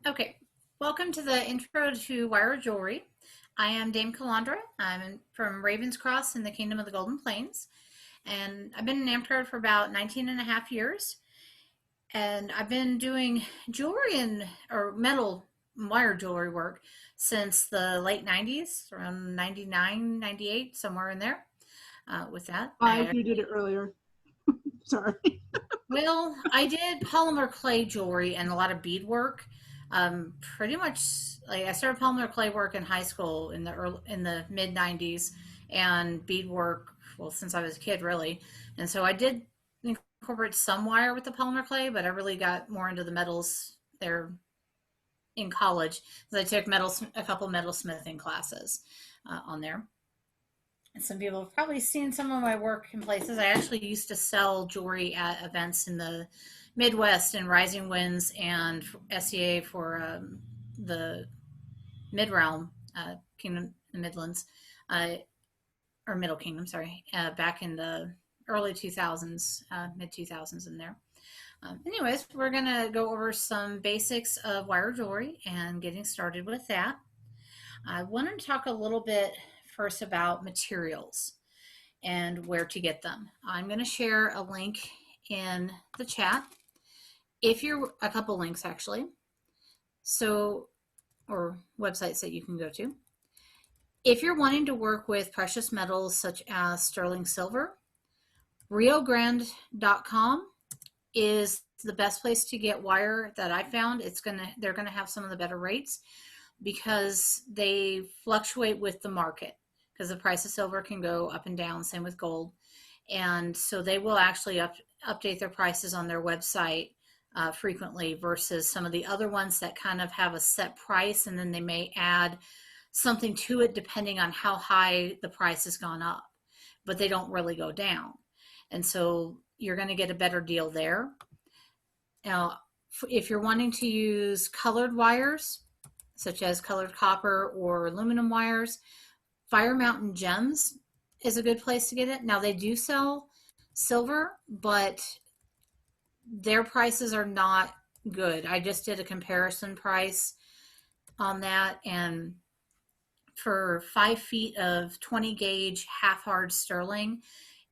Okay, welcome to the intro to Wire Jewelry. I am Dame Callandra. I'm from Ravenscross in the Kingdom of the Golden Plains, and I've been an amateur for about 19 and a half years. And I've been doing jewelry and or metal wire jewelry work since the late 90s, around 99, 98, somewhere in there. With that, You did it earlier. Sorry. I did polymer clay jewelry and a lot of bead work. Pretty much, like I started polymer clay work in high school in the mid '90s, and bead work since I was a kid really. And so I did incorporate some wire with the polymer clay, but I really got more into the metals there in college because I took a couple metalsmithing classes on there. And some people have probably seen some of my work in places. I actually used to sell jewelry at events in the Midwest and Rising Winds and SEA for the Mid Realm Kingdom, the Midlands, uh, or Middle Kingdom, sorry, back in the early 2000s, mid 2000s in there. Anyways, we're going to go over some basics of wire jewelry and getting started with that. I want to talk a little bit first about materials and where to get them. I'm going to share a link in the chat. If you're a couple links actually, so or websites that you can go to. If you're wanting to work with precious metals such as sterling silver, riogrande.com is the best place to get wire that I found. They're gonna have some of the better rates because they fluctuate with the market because the price of silver can go up and down, same with gold. And so they will actually update their prices on their website frequently versus some of the other ones that kind of have a set price and then they may add something to it depending on how high the price has gone up, but they don't really go down. And so you're going to get a better deal there. Now, if you're wanting to use colored wires, such as colored copper or aluminum wires, Fire Mountain Gems is a good place to get it. Now, they do sell silver, but their prices are not good. I just did a comparison price on that, and for 5 feet of 20 gauge half hard sterling,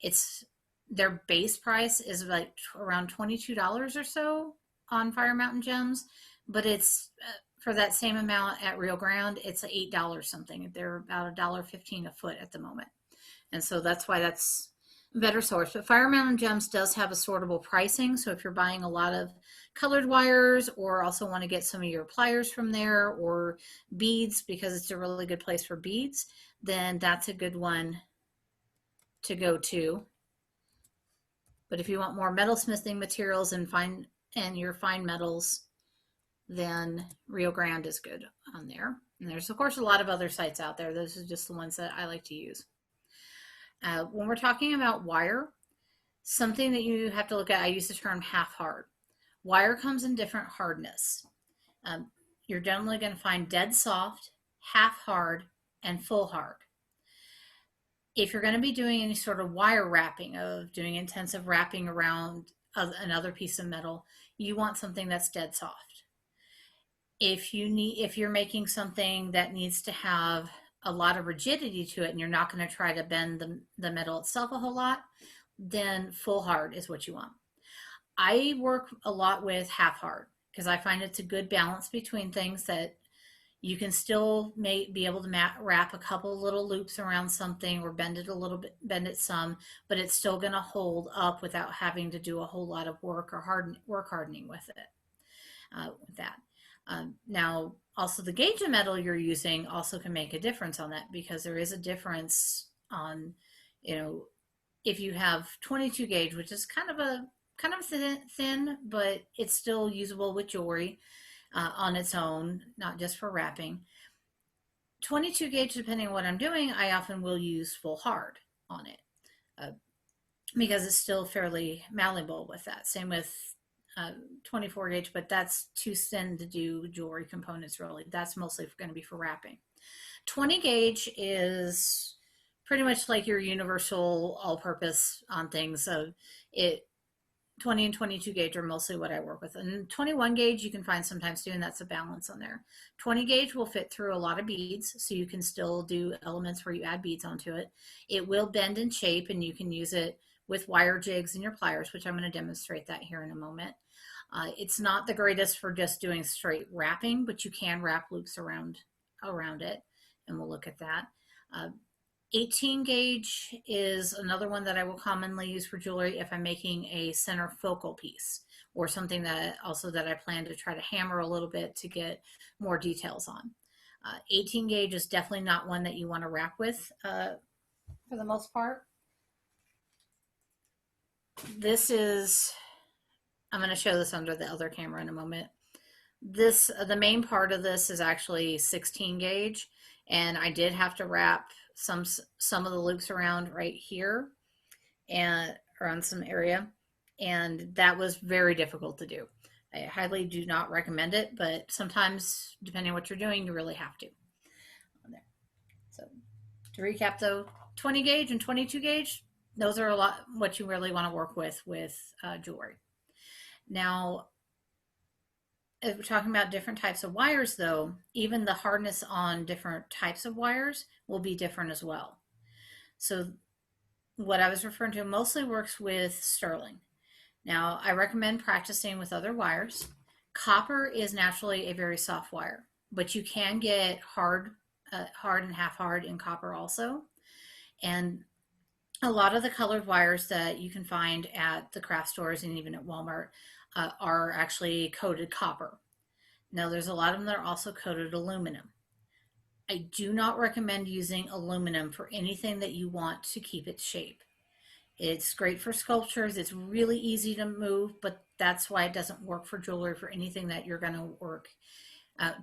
it's their base price is like around $22 or so on Fire Mountain Gems, but it's for that same amount at Rio Grande, it's $8 something. They're about $1.15 a foot at the moment, and so that's why that's a better source. But Fire Mountain Gems does have assortable pricing, so if you're buying a lot of colored wires or also want to get some of your pliers from there or beads because it's a really good place for beads, then that's a good one to go to. But if you want more metalsmithing materials and your fine metals, then Rio Grande is good on there. And there's of course a lot of other sites out there. Those are just the ones that I like to use. When we're talking about wire, something that you have to look at, I use the term half hard. Wire comes in different hardness. You're generally going to find dead soft, half hard, and full hard. If you're going to be doing any sort of wire wrapping, of doing intensive wrapping around another piece of metal, you want something that's dead soft. If you're making something that needs to have a lot of rigidity to it and you're not going to try to bend the metal itself a whole lot, then full hard is what you want. I work a lot with half hard because I find it's a good balance between things that you can still be able to wrap a couple little loops around something or bend it a little bit, bend it some, but it's still going to hold up without having to do a whole lot of work or hardening with it. With that. Now, also the gauge of metal you're using also can make a difference on that because there is a difference on, if you have 22 gauge, which is kind of thin, but it's still usable with jewelry on its own, not just for wrapping. 22 gauge, depending on what I'm doing, I often will use full hard on it because it's still fairly malleable with that. Same with 24 gauge, but that's too thin to do jewelry components really. That's mostly going to be for wrapping. 20 gauge is pretty much like your universal all-purpose on things. So it 20 and 22 gauge are mostly what I work with. And 21 gauge you can find sometimes too, and that's a balance on there. 20 gauge will fit through a lot of beads, so you can still do elements where you add beads onto it. It will bend and shape, and you can use it with wire jigs and your pliers, which I'm going to demonstrate that here in a moment. It's not the greatest for just doing straight wrapping, but you can wrap loops around it, and we'll look at that. 18 gauge is another one that I will commonly use for jewelry if I'm making a center focal piece, or something that also that I plan to try to hammer a little bit to get more details on. 18 gauge is definitely not one that you want to wrap with for the most part. This is, I'm going to show this under the other camera in a moment. The main part of this is actually 16 gauge, and I did have to wrap some of the loops around right here and around some area, and that was very difficult to do. I highly do not recommend it, but sometimes depending on what you're doing, you really have to. So to recap though, 20 gauge and 22 gauge, those are a lot what you really want to work with jewelry. Now, if we're talking about different types of wires though, even the hardness on different types of wires will be different as well. So what I was referring to mostly works with sterling. Now, I recommend practicing with other wires. Copper is naturally a very soft wire, but you can get hard and half hard in copper also. And a lot of the colored wires that you can find at the craft stores and even at Walmart are actually coated copper. Now, there's a lot of them that are also coated aluminum. I do not recommend using aluminum for anything that you want to keep its shape. It's great for sculptures. It's really easy to move, but that's why it doesn't work for jewelry, for anything that you're going to work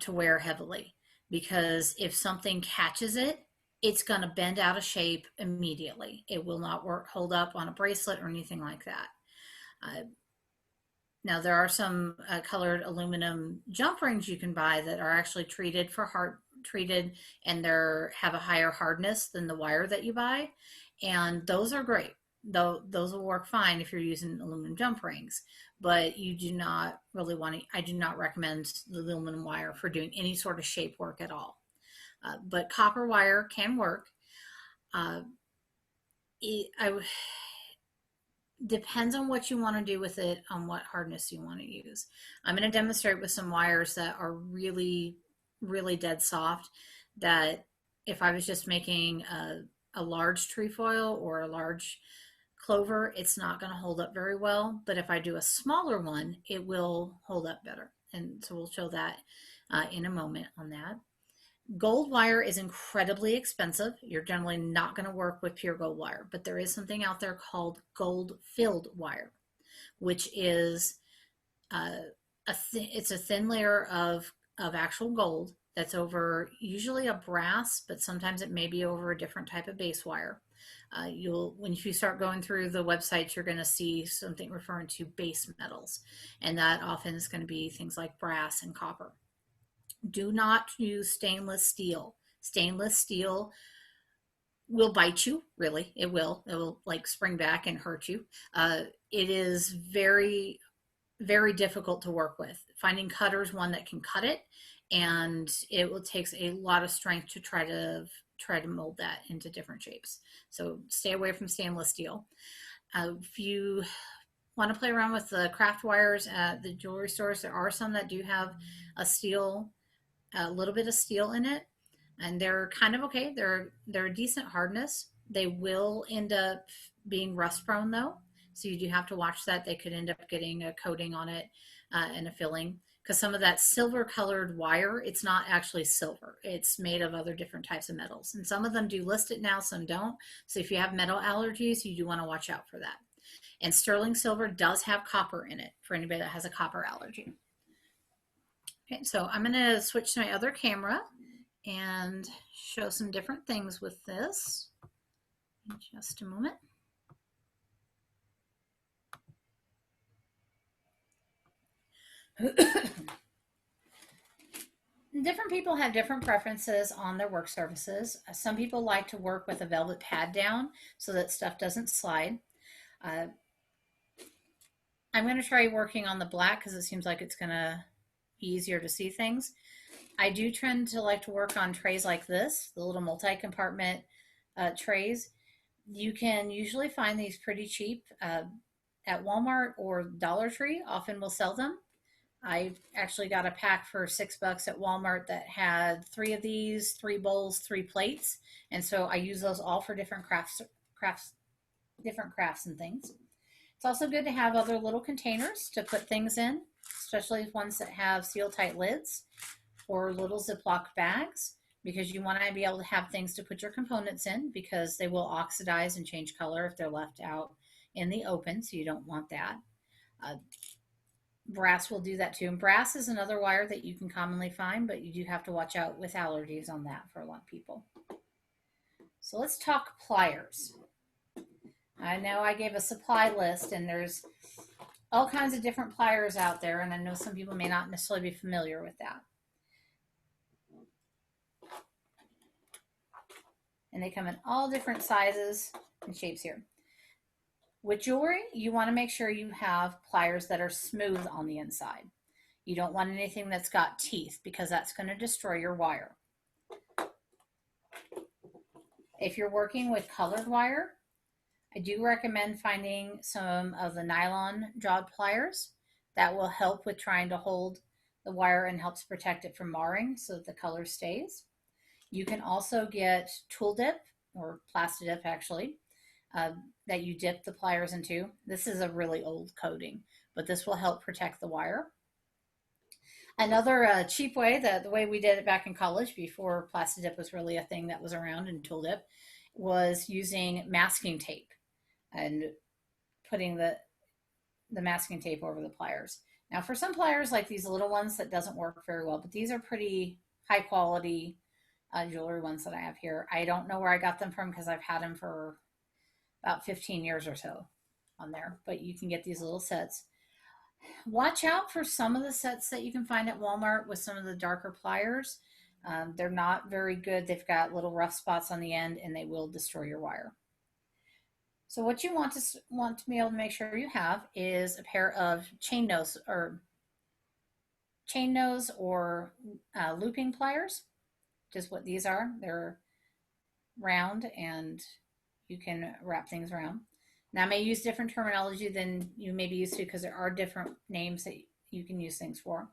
to wear heavily. Because if something catches it, it's going to bend out of shape immediately. It will not hold up on a bracelet or anything like that. Now, there are some colored aluminum jump rings you can buy that are actually treated and they have a higher hardness than the wire that you buy, and those are great. Though those will work fine if you're using aluminum jump rings, but you do not really want to. I do not recommend the aluminum wire for doing any sort of shape work at all. But copper wire can work. Depends on what you want to do with it, on what hardness you want to use. I'm going to demonstrate with some wires that are really, really dead soft, that if I was just making a large trefoil or a large clover, it's not going to hold up very well. But if I do a smaller one, it will hold up better. And so we'll show that in a moment on that. Gold wire is incredibly expensive. You're generally not going to work with pure gold wire, but there is something out there called gold filled wire, which is it's a thin layer of actual gold that's over usually a brass, but sometimes it may be over a different type of base wire. When you start going through the websites, you're going to see something referring to base metals, and that often is going to be things like brass and copper. Do not use stainless steel. Stainless steel will bite you, really. It will like spring back and hurt you. It is very, very difficult to work with. Finding cutters, one that can cut it, and it will takes a lot of strength to try to mold that into different shapes. So stay away from stainless steel. If you want to play around with the craft wires at the jewelry stores, there are some that do have a little bit of steel in it, and they're kind of okay. They're a decent hardness. They will end up being rust prone though, so you do have to watch that. They could end up getting a coating on it and a filling, because some of that silver colored wire, it's not actually silver. It's made of other different types of metals, and some of them do list it now, some don't. So if you have metal allergies, you do want to watch out for that. And sterling silver does have copper in it for anybody that has a copper allergy. Okay, so I'm going to switch to my other camera and show some different things with this in just a moment. Different people have different preferences on their work surfaces. Some people like to work with a velvet pad down so that stuff doesn't slide. I'm going to try working on the black because it seems like it's going to be easier to see things. I do tend to like to work on trays like this, the little multi-compartment trays. You can usually find these pretty cheap at Walmart or Dollar Tree. Often will sell them. I actually got a pack for $6 at Walmart that had three of these, three bowls, three plates, and so I use those all for different different crafts and things. It's also good to have other little containers to put things in, especially ones that have seal tight lids or little Ziploc bags, because you want to be able to have things to put your components in because they will oxidize and change color if they're left out in the open, so you don't want that. Uh, Brass will do that too. And brass is another wire that you can commonly find, but you do have to watch out with allergies on that for a lot of people. So let's talk pliers. I know I gave a supply list, and there's all kinds of different pliers out there, and I know some people may not necessarily be familiar with that. And they come in all different sizes and shapes here. With jewelry, you want to make sure you have pliers that are smooth on the inside. You don't want anything that's got teeth because that's going to destroy your wire. If you're working with colored wire, I do recommend finding some of the nylon jawed pliers. That will help with trying to hold the wire and helps protect it from marring so that the color stays. You can also get tool dip or Plastidip actually, that you dip the pliers into. This is a really old coating, but this will help protect the wire. Another cheap way, the way we did it back in college before Plastidip was really a thing that was around in tool dip, was using masking tape and putting the masking tape over the pliers. Now for some pliers like these little ones that doesn't work very well, but these are pretty high quality jewelry ones that I have here. I don't know where I got them from because I've had them for about 15 years or so on there, but you can get these little sets. Watch out for some of the sets that you can find at Walmart with some of the darker pliers. They're not very good. They've got little rough spots on the end and they will destroy your wire. So what you want to be able to make sure you have is a pair of chain nose or looping pliers, just what these are. They're round and you can wrap things around. Now I may use different terminology than you may be used to because there are different names that you can use things for.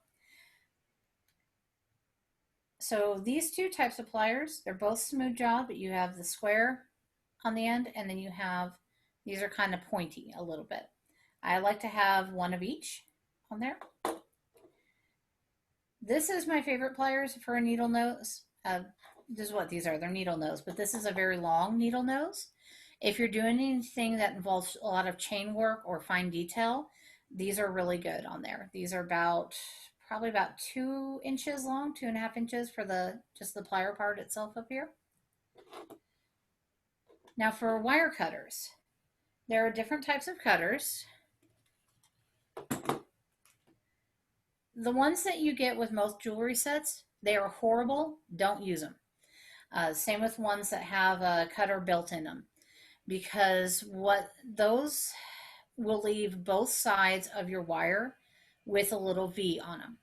So these two types of pliers, they're both smooth jaw, but you have the square on the end and then you have, these are kind of pointy a little bit. I like to have one of each on there. This is my favorite pliers for a needle nose. This is what these are. They're needle nose, but this is a very long needle nose. If you're doing anything that involves a lot of chain work or fine detail, these are really good on there. These are probably about 2 inches long, 2.5 inches for just the plier part itself up here. Now for wire cutters, there are different types of cutters. The ones that you get with most jewelry sets, they are horrible. Don't use them. Same with ones that have a cutter built in them, because what those will leave both sides of your wire with a little V on them.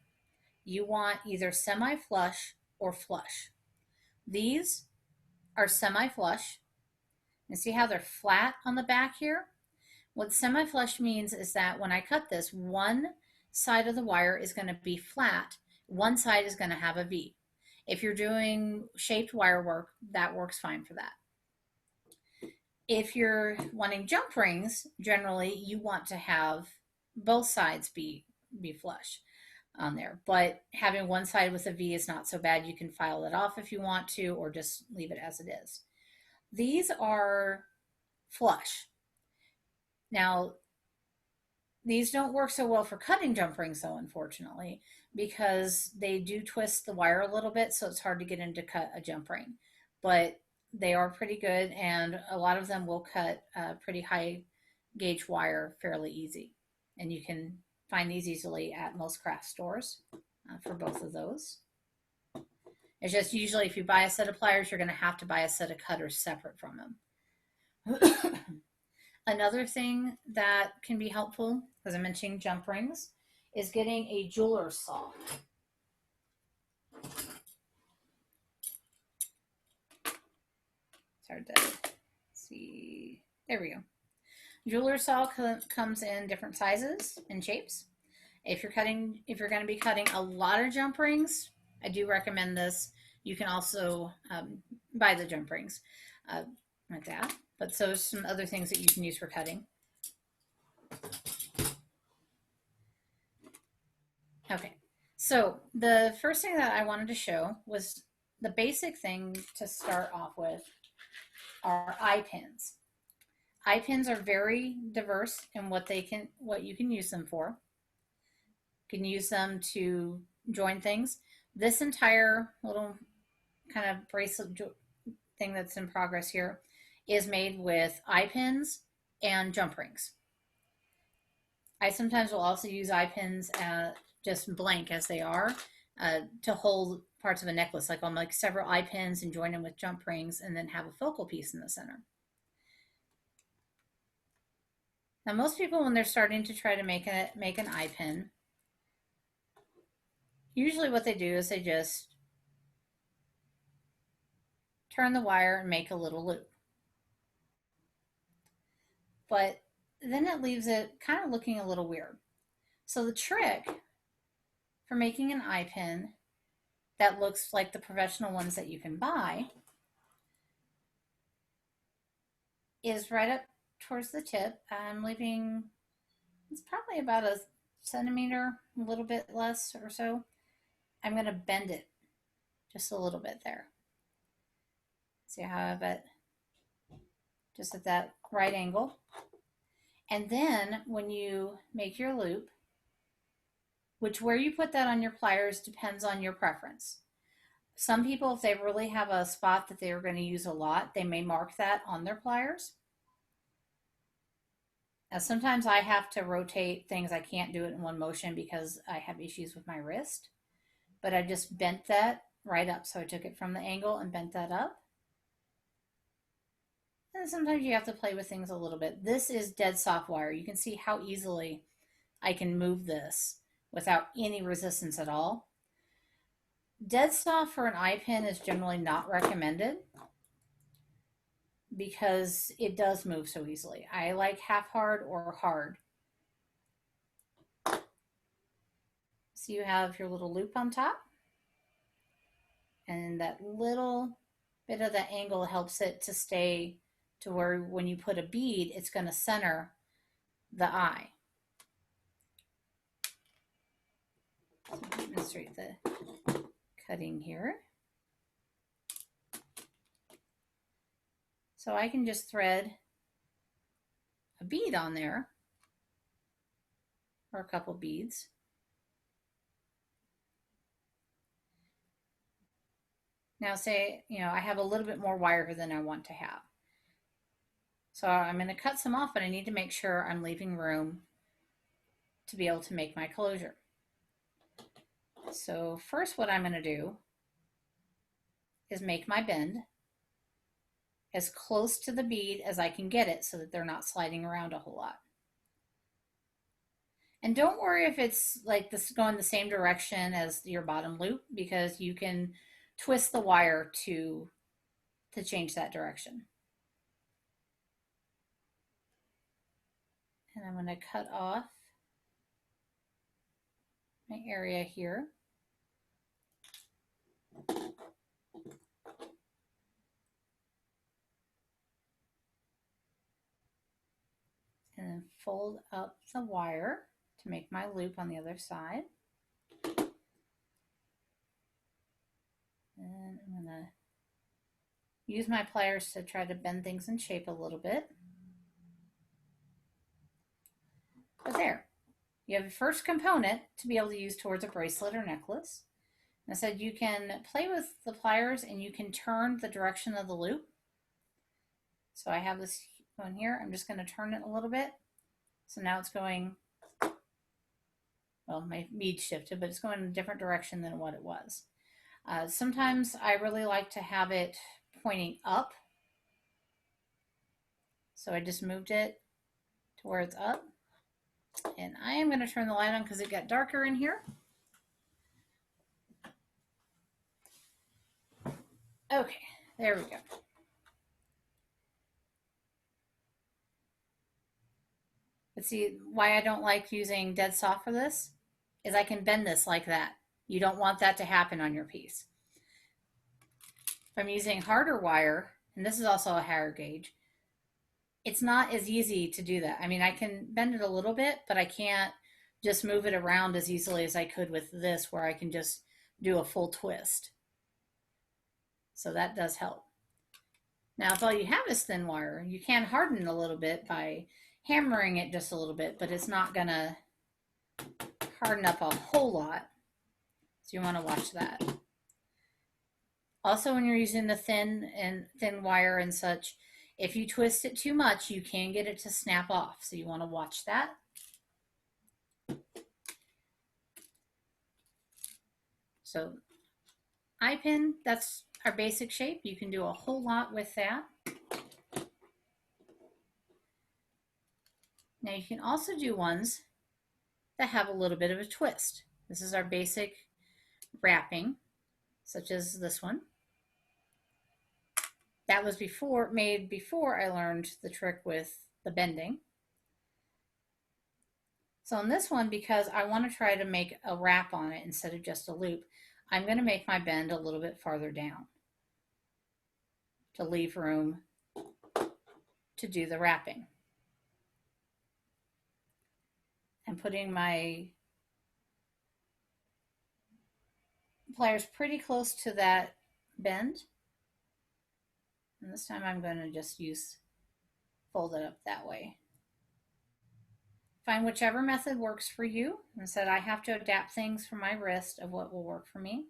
You want either semi-flush or flush. These are semi-flush. And see how they're flat on the back here? What semi-flush means is that when I cut this, one side of the wire is going to be flat. One side is going to have a V. If you're doing shaped wire work, that works fine for that. If you're wanting jump rings, generally you want to have both sides be flush on there. But having one side with a V is not so bad. You can file it off if you want to, or just leave it as it is. These are flush. Now, these don't work so well for cutting jump rings though, unfortunately, because they do twist the wire a little bit, so it's hard to get in to cut a jump ring. But they are pretty good, and a lot of them will cut pretty high gauge wire fairly easy. And you can find these easily at most craft stores for both of those. It's just usually if you buy a set of pliers, you're going to have to buy a set of cutters separate from them. Another thing that can be helpful because I'm mentioning jump rings, is getting a jeweler's saw. It's hard to see. There we go. Jeweler's saw comes in different sizes and shapes. If you're going to be cutting a lot of jump rings, I do recommend this. You can also buy the jump rings uh, like that. But so some other things that you can use for cutting. Okay, so the first thing that I wanted to show was the basic thing to start off with are eye pins. Eye pins are very diverse in what you can use them for. You can use them to join things. This entire little kind of bracelet thing that's in progress here is made with eye pins and jump rings. I sometimes will also use eye pins just blank as they are to hold parts of a necklace. Like I'll make several eye pins and join them with jump rings and then have a focal piece in the center. Now most people, when they're starting to try to make an eye pin, usually what they do is they just turn the wire and make a little loop. But then it leaves it kind of looking a little weird. So the trick for making an eye pin that looks like the professional ones that you can buy is right up towards the tip. I'm leaving, it's probably about a centimeter, a little bit less or so. I'm going to bend it just a little bit there. See how I have it just at that right angle. And then when you make your loop, where you put that on your pliers depends on your preference. Some people, if they really have a spot that they're going to use a lot, they may mark that on their pliers. Now, sometimes I have to rotate things. I can't do it in one motion because I have issues with my wrist. But I just bent that right up. So I took it from the angle and bent that up. And sometimes you have to play with things a little bit. This is dead soft wire. You can see how easily I can move this without any resistance at all. Dead soft for an eye pin is generally not recommended because it does move so easily. I like half hard or hard. So you have your little loop on top, and that little bit of the angle helps it to stay to where when you put a bead, it's going to center the eye. So demonstrate the cutting here. So I can just thread a bead on there, or a couple beads. Now say, I have a little bit more wire than I want to have. So I'm going to cut some off, but I need to make sure I'm leaving room to be able to make my closure. So first what I'm going to do is make my bend as close to the bead as I can get it so that they're not sliding around a whole lot. And don't worry if it's like this going the same direction as your bottom loop, because you can twist the wire to change that direction. And I'm going to cut off my area here. And then fold up the wire to make my loop on the other side. And I'm going to use my pliers to try to bend things in shape a little bit. But there, you have your first component to be able to use towards a bracelet or necklace. And I said you can play with the pliers and you can turn the direction of the loop. So I have this going here. I'm just going to turn it a little bit. So now it's going, well, my bead shifted, but it's going in a different direction than what it was. Sometimes I really like to have it pointing up. So I just moved it to where it's up. And I am going to turn the light on because it got darker in here. Okay, there we go. But see, why I don't like using dead soft for this is I can bend this like that. You don't want that to happen on your piece. If I'm using harder wire, and this is also a higher gauge, it's not as easy to do that. I mean, I can bend it a little bit, but I can't just move it around as easily as I could with this, where I can just do a full twist. So that does help. Now, if all you have is thin wire, you can harden a little bit by hammering it just a little bit, but it's not going to harden up a whole lot. So you want to watch that. Also, when you're using the thin wire and such, if you twist it too much, you can get it to snap off. So you want to watch that. So eye pin, that's our basic shape. You can do a whole lot with that. Now you can also do ones that have a little bit of a twist. This is our basic wrapping, such as this one. That was made before I learned the trick with the bending. So on this one, because I want to try to make a wrap on it instead of just a loop, I'm going to make my bend a little bit farther down to leave room to do the wrapping. I'm putting my pliers pretty close to that bend. And this time I'm going to just fold it up that way. Find whichever method works for you. And said I have to adapt things for my wrist of what will work for me.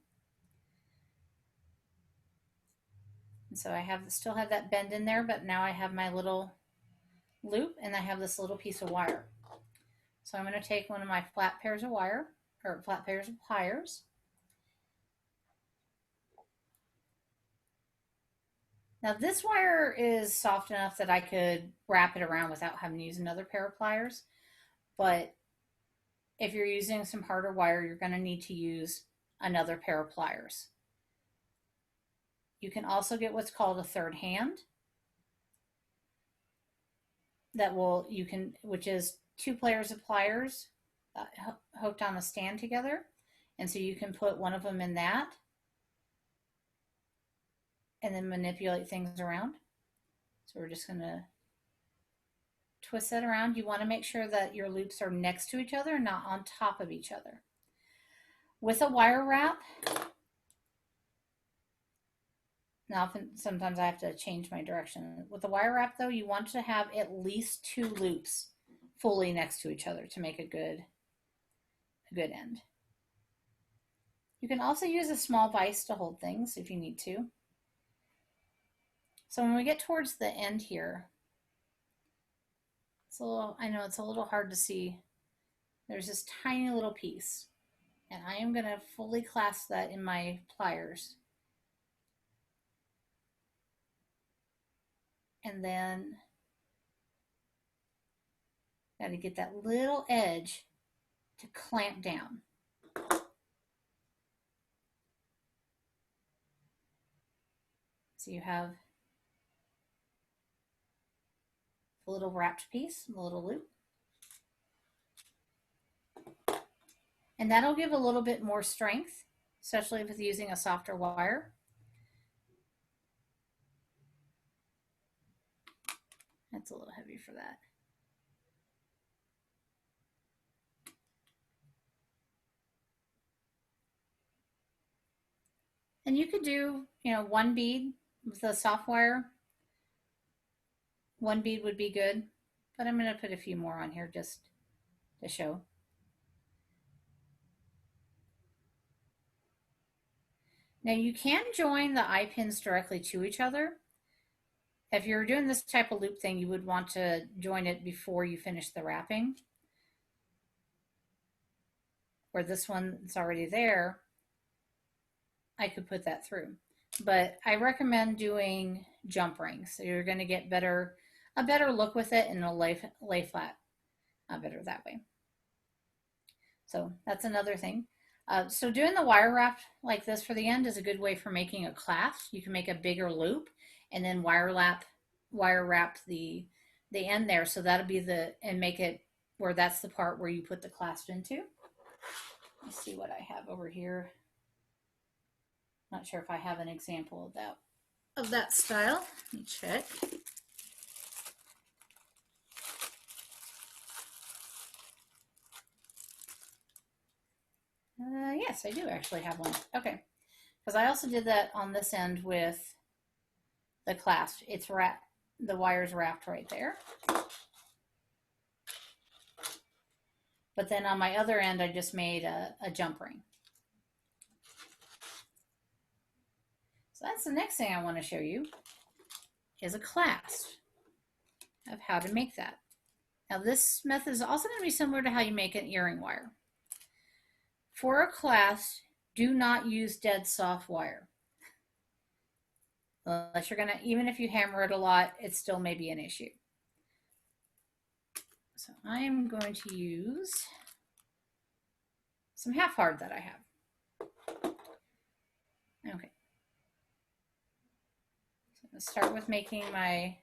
And so I still have that bend in there, but now I have my little loop and I have this little piece of wire. So I'm going to take one of my flat pairs of wire, or flat pairs of pliers. Now this wire is soft enough that I could wrap it around without having to use another pair of pliers. But if you're using some harder wire, you're going to need to use another pair of pliers. You can also get what's called a third hand. Which is 2 pairs of pliers hooked on a stand together. And so you can put one of them in that and then manipulate things around. So we're just going to twist that around. You want to make sure that your loops are next to each other, not on top of each other. With a wire wrap, now sometimes I have to change my direction. With a wire wrap though, you want to have at least 2 loops fully next to each other to make a good end. You can also use a small vise to hold things if you need to. So when we get towards the end here, I know it's a little hard to see. There's this tiny little piece, and I am going to fully clasp that in my pliers. And then got to get that little edge to clamp down. So you have a little wrapped piece, a little loop. And that'll give a little bit more strength, especially with using a softer wire. That's a little heavy for that. And you could do, 1 bead with a soft wire. 1 bead would be good, but I'm going to put a few more on here just to show. Now you can join the eye pins directly to each other. If you're doing this type of loop thing, you would want to join it before you finish the wrapping. Where this one's already there, I could put that through. But I recommend doing jump rings. So you're going to get a better look with it, and it'll lay flat better that way. So that's another thing. So doing the wire wrap like this for the end is a good way for making a clasp. You can make a bigger loop and then wire wrap the end there. So that'll be and make it where that's the part where you put the clasp into. Let's see what I have over here. Not sure if I have an example of that style. Let me check. Yes, I do actually have one. Okay, because I also did that on this end with the clasp. It's wrapped. The wire's wrapped right there. But then on my other end, I just made a jump ring. So that's the next thing I want to show you is a clasp of how to make that. Now this method is also going to be similar to how you make an earring wire. For a clasp, do not use dead soft wire. Unless you're going to, even if you hammer it a lot, it still may be an issue. So I am going to use some half hard that I have. Okay. So I'm going to start with making my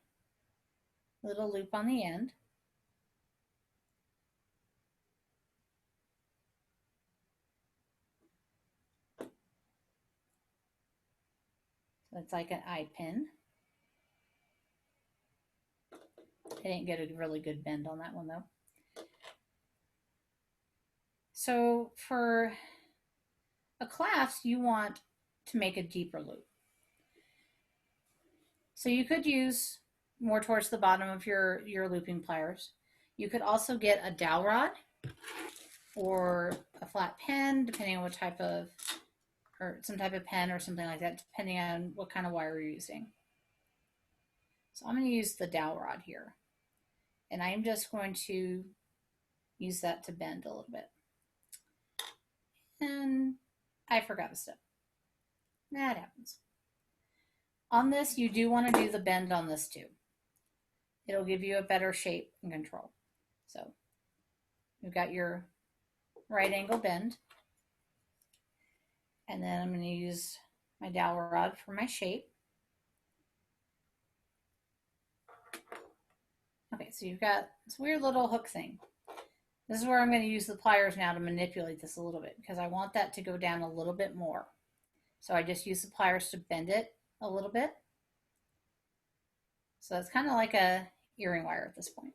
little loop on the end. So it's like an eye pin. I didn't get a really good bend on that one though. So for a clasp, you want to make a deeper loop. So you could use more towards the bottom of your looping pliers. You could also get a dowel rod or a flat pen, depending on what type of, or some type of pen or something like that, depending on what kind of wire you're using. So I'm going to use the dowel rod here. And I'm just going to use that to bend a little bit. And I forgot a step. That happens. On this, you do want to do the bend on this too. It'll give you a better shape and control. So you've got your right angle bend. And then I'm going to use my dowel rod for my shape. Okay, so you've got this weird little hook thing. This is where I'm going to use the pliers now to manipulate this a little bit because I want that to go down a little bit more. So I just use the pliers to bend it a little bit. So it's kind of like a earring wire at this point.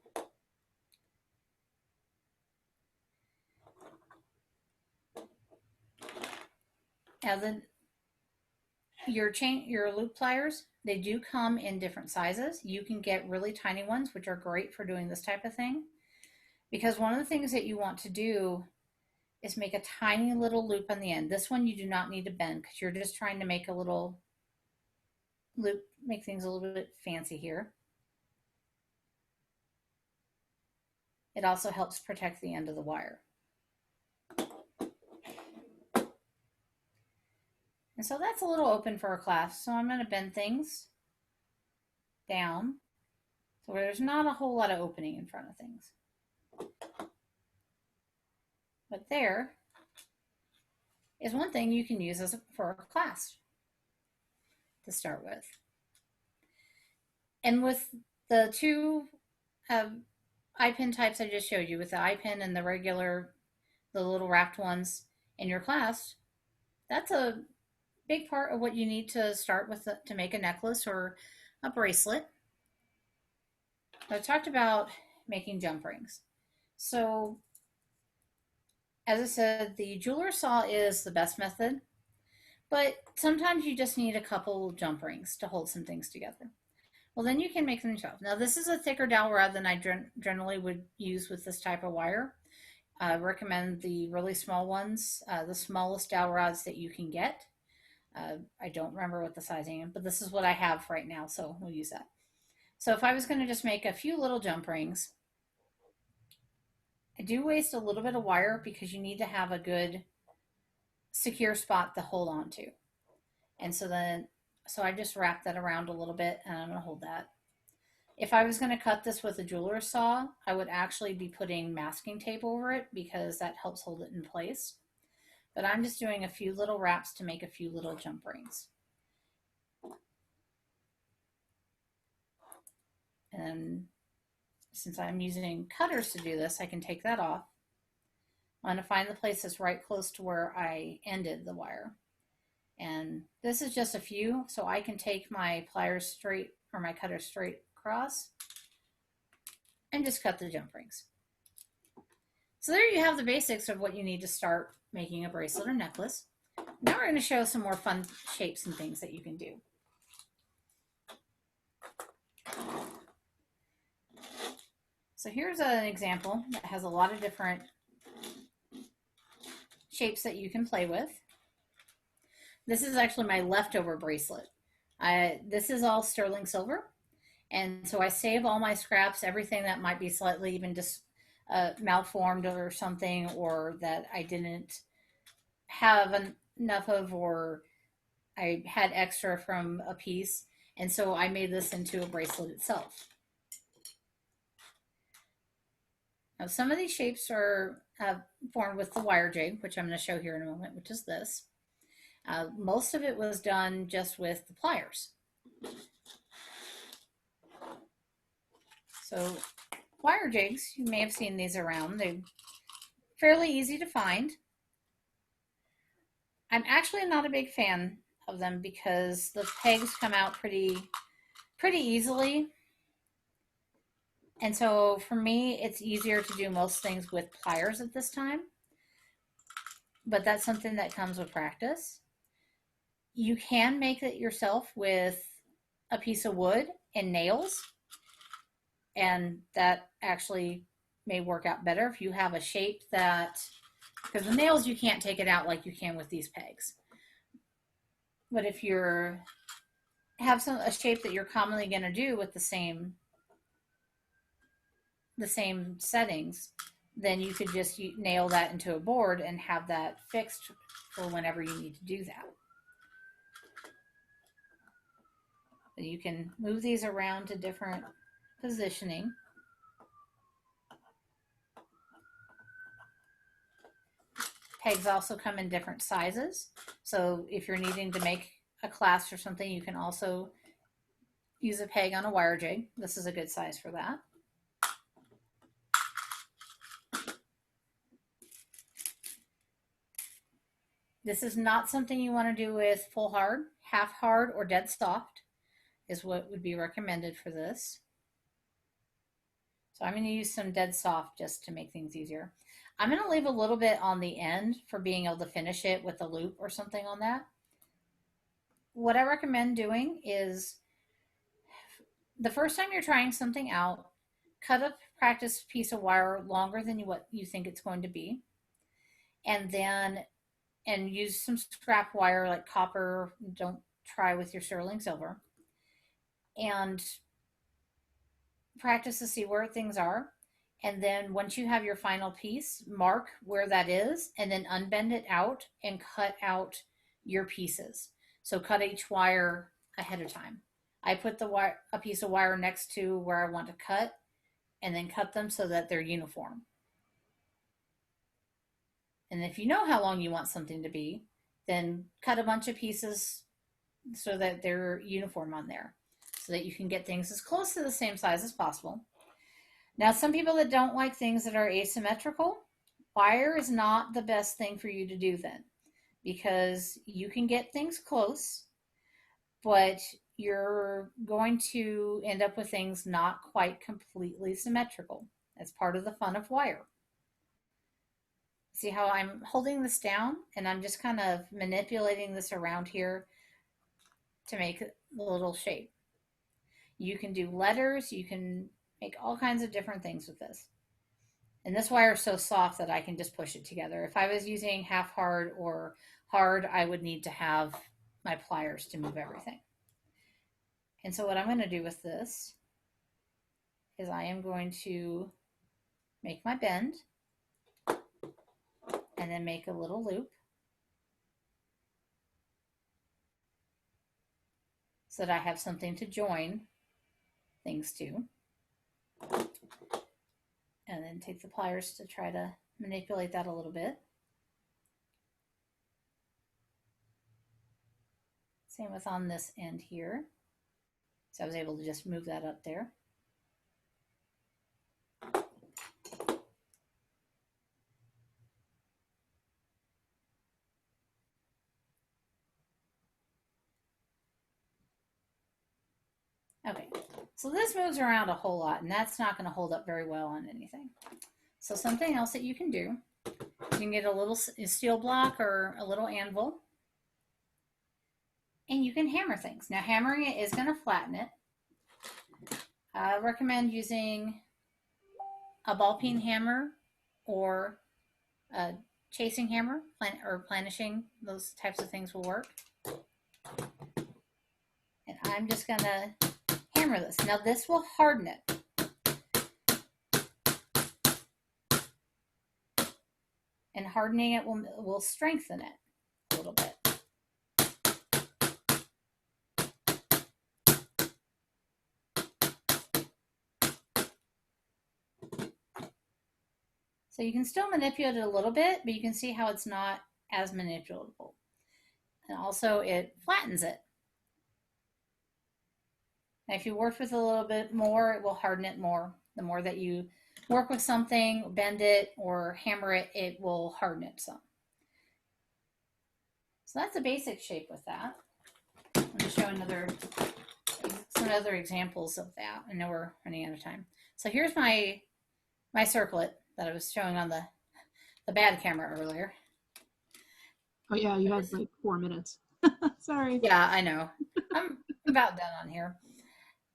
Now your loop pliers, they do come in different sizes. You can get really tiny ones, which are great for doing this type of thing. Because one of the things that you want to do is make a tiny little loop on the end. This one you do not need to bend because you're just trying to make a little loop, make things a little bit fancy here. It also helps protect the end of the wire. And so that's a little open for a clasp. So I'm going to bend things down so where there's not a whole lot of opening in front of things. But there is one thing you can use for a clasp to start with. And with the two eye pin types I just showed you, with the eye pin and the regular, the little wrapped ones in your clasp, that's a big part of what you need to start with to make a necklace or a bracelet. I talked about making jump rings. So as I said, the jeweler saw is the best method, but sometimes you just need a couple jump rings to hold some things together. Well, then you can make them yourself. Now, this is a thicker dowel rod than I generally would use with this type of wire. I recommend the really small ones, the smallest dowel rods that you can get. I don't remember what the sizing is, but this is what I have right now, so we'll use that. So if I was going to just make a few little jump rings, I do waste a little bit of wire because you need to have a good secure spot to hold on to. And so I just wrap that around a little bit and I'm going to hold that. If I was going to cut this with a jeweler's saw, I would actually be putting masking tape over it because that helps hold it in place. But I'm just doing a few little wraps to make a few little jump rings. And since I'm using cutters to do this, I can take that off. I'm going to find the place that's right close to where I ended the wire. And this is just a few, so I can take my pliers straight or my cutter straight across and just cut the jump rings. So there you have the basics of what you need to start making a bracelet or necklace. Now we're going to show some more fun shapes and things that you can do. So here's an example that has a lot of different shapes that you can play with. This is actually my leftover bracelet. This is all sterling silver. And so I save all my scraps, everything that might be slightly even just malformed or something, or that I didn't have enough of, or I had extra from a piece. And so I made this into a bracelet itself. Now, some of these shapes are formed with the wire jig, which I'm going to show here in a moment, which is this. Most of it was done just with the pliers. So wire jigs, you may have seen these around. They're fairly easy to find. I'm actually not a big fan of them because the pegs come out pretty easily. And so for me, it's easier to do most things with pliers at this time. But that's something that comes with practice. You can make it yourself with a piece of wood and nails. And that actually may work out better if you have a shape that, because the nails you can't take it out like you can with these pegs. But if you're have a shape that you're commonly going to do with the same settings, then you could just nail that into a board and have that fixed for whenever you need to do that. You can move these around to different positioning. Pegs also come in different sizes. So if you're needing to make a clasp or something, you can also use a peg on a wire jig. This is a good size for that. This is not something you want to do with full hard. Half hard or dead soft is what would be recommended for this. So I'm going to use some dead soft just to make things easier. I'm going to leave a little bit on the end for being able to finish it with a loop or something on that. What I recommend doing is the first time you're trying something out, cut a practice piece of wire longer than what you think it's going to be. And use some scrap wire like copper. Don't try with your sterling silver. And practice to see where things are. And then once you have your final piece, mark where that is and then unbend it out and cut out your pieces. So cut each wire ahead of time. I put a piece of wire next to where I want to cut and then cut them so that they're uniform. And if you know how long you want something to be, then cut a bunch of pieces so that they're uniform on there, so that you can get things as close to the same size as possible. Now, some people that don't like things that are asymmetrical, wire is not the best thing for you to do then, because you can get things close, but you're going to end up with things not quite completely symmetrical. That's part of the fun of wire. See how I'm holding this down and I'm just kind of manipulating this around here to make a little shape. You can do letters, you can make all kinds of different things with this. And this wire is so soft that I can just push it together. If I was using half hard or hard, I would need to have my pliers to move everything. And so what I'm going to do with this is I am going to make my bend and then make a little loop so that I have something to join things to. And then take the pliers to try to manipulate that a little bit. Same with on this end here. So I was able to just move that up there. Okay, so this moves around a whole lot, and that's not going to hold up very well on anything. So something else that you can do, you can get a little steel block or a little anvil, and you can hammer things. Now hammering it is going to flatten it. I recommend using a ball peen hammer or a chasing hammer or planishing. Those types of things will work. And I'm just going to hammer this. Now this will harden it. And hardening it will strengthen it a little bit. So you can still manipulate it a little bit, but you can see how it's not as manipulatable. And also it flattens it. Now if you work with it a little bit more, it will harden it more. The more that you work with something, bend it, or hammer it, it will harden it some. So that's a basic shape with that. I'm going to show some other examples of that. I know we're running out of time. So here's my circlet that I was showing on the bad camera earlier. Oh yeah, you had like 4 minutes. Sorry. Yeah, I know. I'm about done on here.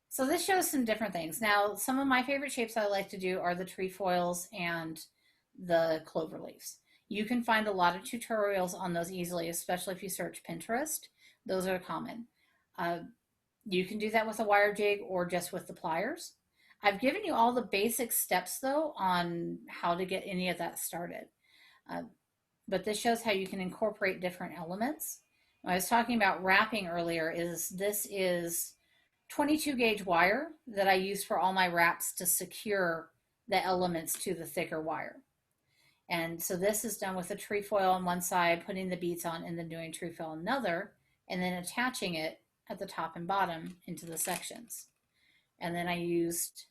So this shows some different things. Now, some of my favorite shapes I like to do are the trefoils and the clover leaves. You can find a lot of tutorials on those easily, especially if you search Pinterest. Those are common. You can do that with a wire jig or just with the pliers. I've given you all the basic steps though on how to get any of that started. But this shows how you can incorporate different elements. When I was talking about wrapping earlier, this is 22 gauge wire that I use for all my wraps to secure the elements to the thicker wire. And so this is done with a trefoil on one side, putting the beads on, and then doing trefoil on another, and then attaching it at the top and bottom into the sections. And then I used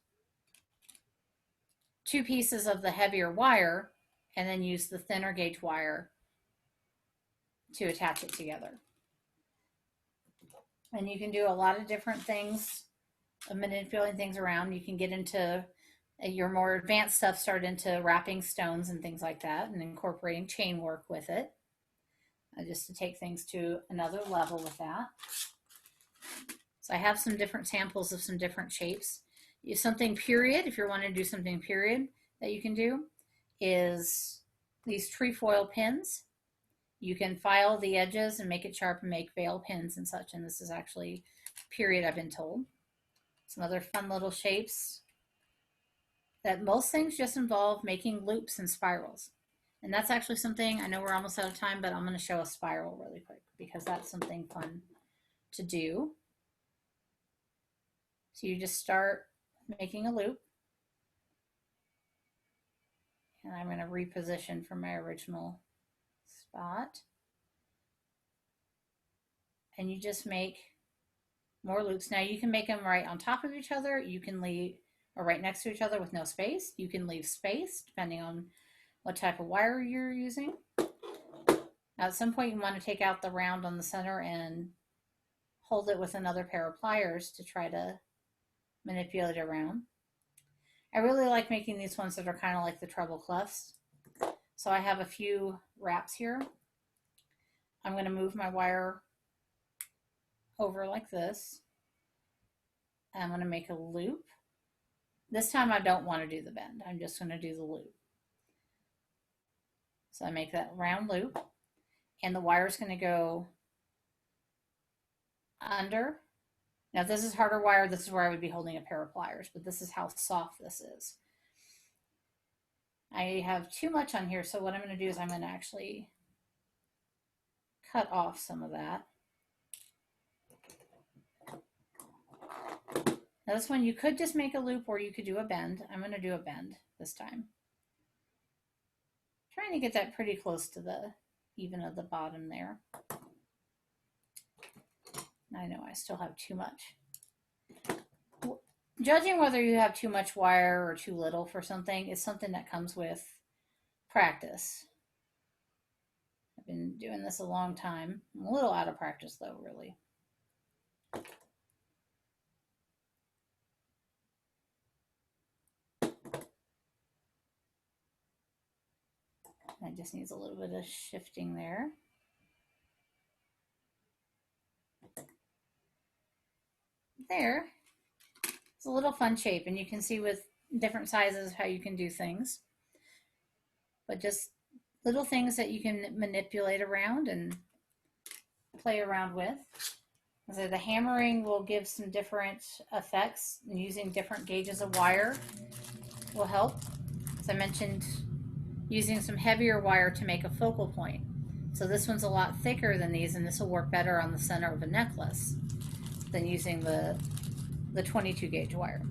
2 pieces of the heavier wire and then used the thinner gauge wire to attach it together. And you can do a lot of different things of manipulating things around. You can get into your more advanced stuff, start into wrapping stones and things like that, and incorporating chain work with it, just to take things to another level with that. So I have some different samples of some different shapes. Something period, if you're wanting to do something period that you can do, is these trefoil pins. You can file the edges and make it sharp and make veil pins and such, and this is actually period, I've been told. Some other fun little shapes that most things just involve making loops and spirals. And that's actually something, I know we're almost out of time, but I'm going to show a spiral really quick because that's something fun to do. So you just start making a loop. And I'm going to reposition from my original spot. And you just make more loops. Now you can make them right on top of each other. You can leave, or right next to each other with no space. You can leave space depending on what type of wire you're using. Now at some point you want to take out the round on the center and hold it with another pair of pliers to try to manipulate it around. I really like making these ones that are kind of like the treble clefs. So I have a few wraps here. I'm going to move my wire over like this. I'm going to make a loop. This time I don't want to do the bend. I'm just going to do the loop. So I make that round loop, and the wire is going to go under. Now if this is harder wire, this is where I would be holding a pair of pliers, but this is how soft this is. I have too much on here, so what I'm going to do is I'm going to actually cut off some of that. Now this one you could just make a loop or you could do a bend. I'm going to do a bend this time. Trying to get that pretty close to the even of the bottom there. I know I still have too much. Judging whether you have too much wire or too little for something is something that comes with practice. I've been doing this a long time. I'm a little out of practice though, really. That just needs a little bit of shifting there. There. It's a little fun shape, and you can see with different sizes how you can do things. But just little things that you can manipulate around and play around with. So the hammering will give some different effects, and using different gauges of wire will help. As I mentioned, using some heavier wire to make a focal point. So this one's a lot thicker than these, and this will work better on the center of a necklace than using the 22 gauge wire.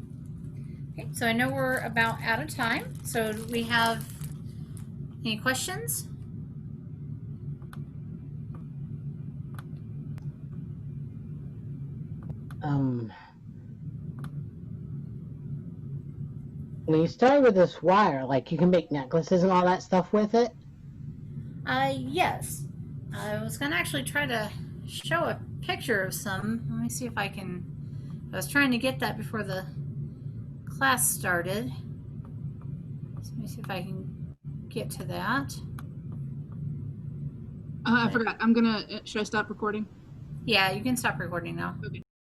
Okay, so I know we're about out of time. So do we have any questions? When you start with this wire, like you can make necklaces and all that stuff with it? Yes. I was going to actually try to show a picture of some. Let me see if I can. I was trying to get that before the class started. So let me see if I can get to that. I forgot. I'm gonna. Should I stop recording? Yeah, you can stop recording now. Okay.